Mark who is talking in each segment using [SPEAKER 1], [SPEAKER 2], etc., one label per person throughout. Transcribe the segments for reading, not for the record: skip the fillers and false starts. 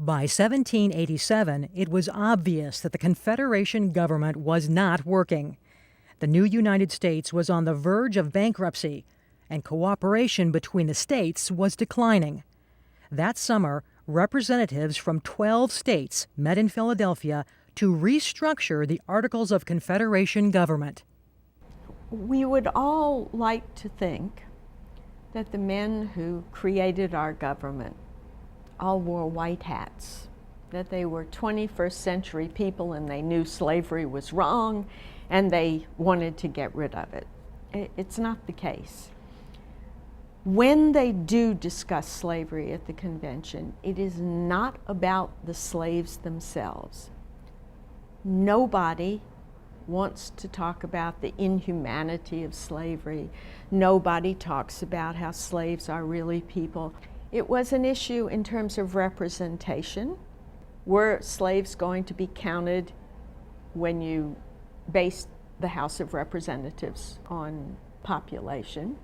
[SPEAKER 1] By 1787, it was obvious that the Confederation government was not working. The new United States was on the verge of bankruptcy, and cooperation between the states was declining. That summer, representatives from 12 states met in Philadelphia to restructure the Articles of Confederation government.
[SPEAKER 2] We would all like to think that the men who created our government all wore white hats, that they were 21st century people and they knew slavery was wrong and they wanted to get rid of it. It's not the case. When they do discuss slavery at the convention, it is not about the slaves themselves. Nobody wants to talk about the inhumanity of slavery. Nobody talks about how slaves are really people. It was an issue in terms of representation. Were slaves going to be counted when you based the House of Representatives on population?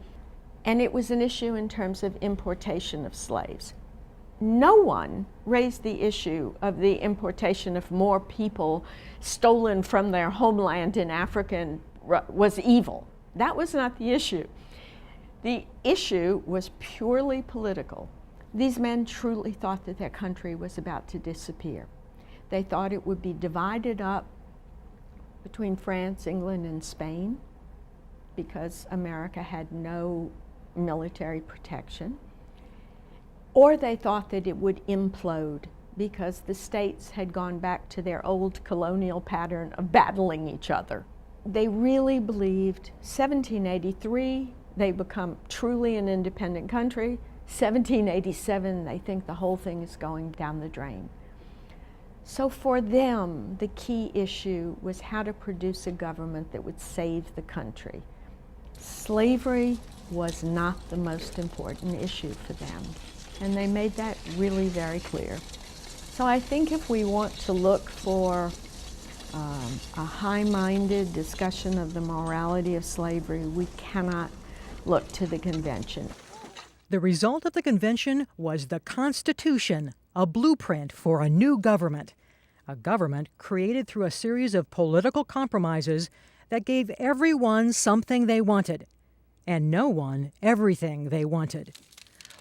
[SPEAKER 2] And it was an issue in terms of importation of slaves. No one raised the issue of the importation of more people stolen from their homeland in Africa was evil. That was not the issue. The issue was purely political. These men truly thought that their country was about to disappear. They thought it would be divided up between France, England, and Spain because America had no military protection. Or they thought that it would implode because the states had gone back to their old colonial pattern of battling each other. They really believed 1783, they become truly an independent country. 1787, they think the whole thing is going down the drain. So for them, the key issue was how to produce a government that would save the country. Slavery was not the most important issue for them, and they made that really very clear. So I think if we want to look for a high-minded discussion of the morality of slavery, we cannot look to the convention.
[SPEAKER 1] The result of the convention was the Constitution, a blueprint for a new government. A government created through a series of political compromises that gave everyone something they wanted, and no one everything they wanted.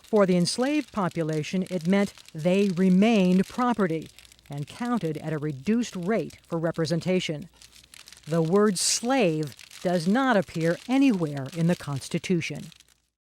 [SPEAKER 1] For the enslaved population, it meant they remained property and counted at a reduced rate for representation. The word slave does not appear anywhere in the Constitution.